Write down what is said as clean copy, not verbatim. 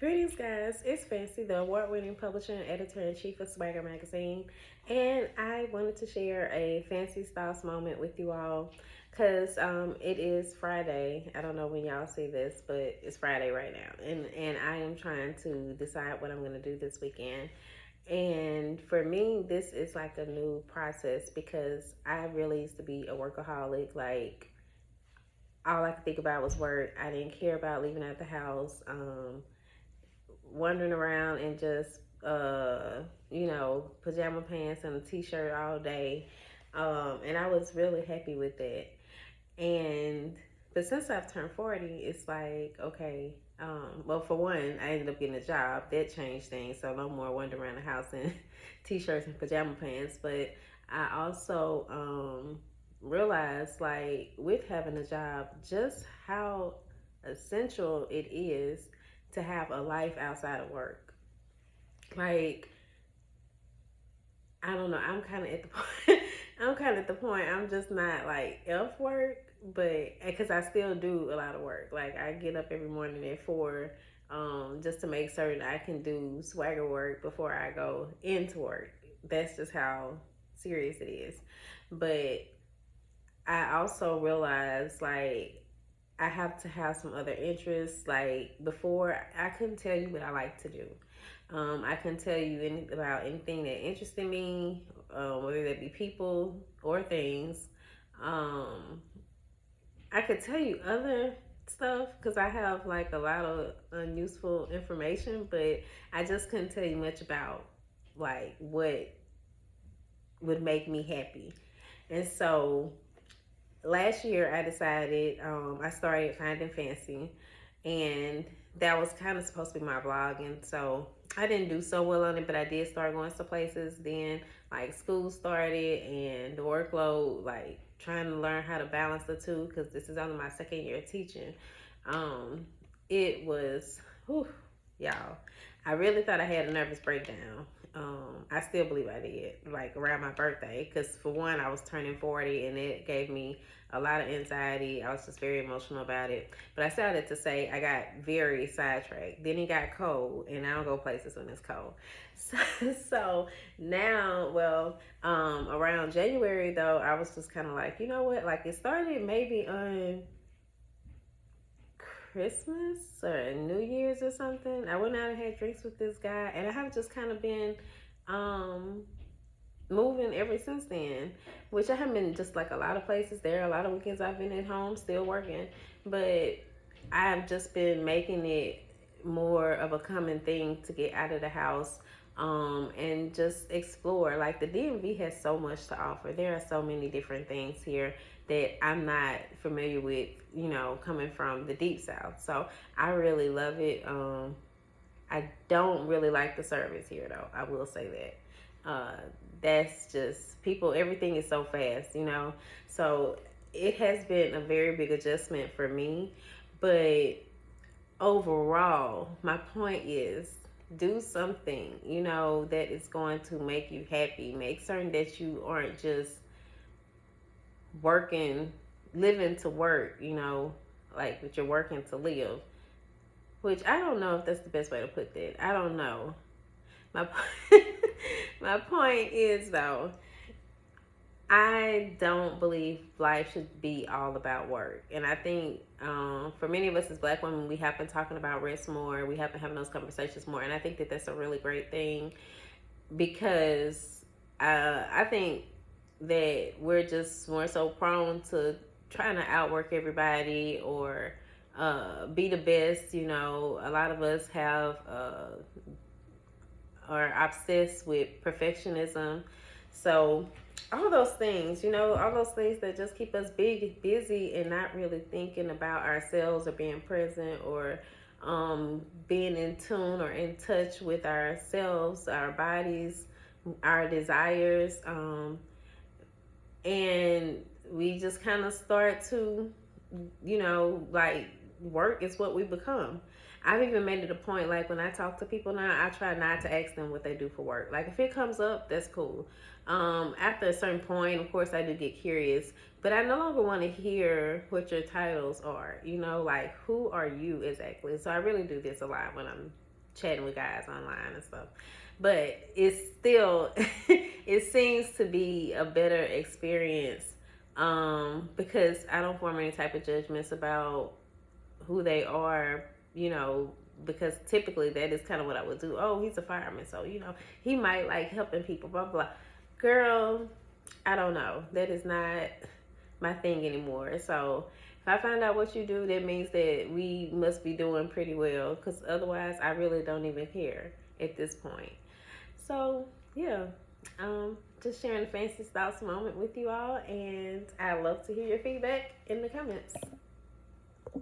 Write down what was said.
Greetings, guys. It's Fancy, the award-winning publisher and editor-in-chief of SwagHer Magazine, and I wanted to share a Fancy Styles moment with you all because it is Friday. I don't know when y'all see this, but it's Friday right now, and I am trying to decide what I'm going to do this weekend. And for me, this is like a new process because I really used to be a workaholic. Like, all I could think about was work. I didn't care about leaving out the house. Wandering around in just pajama pants and a t-shirt all day, and I was really happy with that. And but since I've turned 40, it's like, okay, well, for one, I ended up getting a job that changed things, so no more wandering around the house in t-shirts and pajama pants. But I also realized, like, with having a job, just how essential it is to have a life outside of work. Like, I don't know. I'm kind of at the point. I'm kind of at the point. I'm just not like F work, but because I still do a lot of work. Like, I get up every morning at 4, just to make certain I can do swagger work before I go into work. That's just how serious it is. But I also realized, like, I have to have some other interests. Like, before, I couldn't tell you what I like to do. I couldn't tell you about anything that interested me, whether that be people or things. Um, I could tell you other stuff because I have like a lot of unuseful information, but I just couldn't tell you much about like what would make me happy. And so last year I decided, I started Finding Fancy, and that was kind of supposed to be my blog. And so I didn't do so well on it, but I did start going to places. Then like school started and the workload, like trying to learn how to balance the two, because this is only my second year teaching. It was, whew, y'all, I really thought I had a nervous breakdown. I still believe I did, like around my birthday, because for one, I was turning 40, and it gave me a lot of anxiety. I was just very emotional about it. But I started to say I got very sidetracked. Then it got cold, and I don't go places when it's cold. So, so now, well, around January though, I was just kind of like, you know what? Like, it started maybe on Christmas or New Year's or something. I went out and had drinks with this guy, and I have just kind of been um moving ever since then. Which I haven't been just like a lot of places. There are a lot of weekends I've been at home still working, but I've just been making it more of a common thing to get out of the house, and just explore. Like, the DMV has so much to offer. There are so many different things here that I'm not familiar with, coming from the deep south. So I really love it. I don't really like the service here, though. I will say that. That's just people. Everything is so fast. So it has been a very big adjustment for me, but overall, my point is, do something, that is going to make you happy. Make certain that you aren't just working, living to work, like that you're working to live. Which I don't know if that's the best way to put that. I don't know. My my point is, though, I don't believe life should be all about work. And I think, for many of us as Black women, we have been talking about rest more. We have been having those conversations more. And I think that that's a really great thing, because I think that we're just more so prone to trying to outwork everybody, or be the best. A lot of us have are obsessed with perfectionism. So all those things, all those things that just keep us busy and not really thinking about ourselves, or being present, or being in tune or in touch with ourselves, our bodies, our desires. And we just kind of start to, like, work is what we become. I've even made it a point, like, when I talk to people now, I try not to ask them what they do for work. Like, if it comes up, that's cool. After a certain point, of course, I do get curious, but I no longer want to hear what your titles are, like, who are you exactly? So I really do this a lot when I'm chatting with guys online and stuff. But it's still, it seems to be a better experience because I don't form any type of judgments about who they are, you know, because typically that is kind of what I would do. Oh, he's a fireman, so, you know, he might like helping people, blah, blah. Girl, I don't know. That is not my thing anymore. So if I find out what you do, that means that we must be doing pretty well, because otherwise I really don't even care at this point. So yeah, just sharing the Fancy Thoughts moment with you all, and I love to hear your feedback in the comments.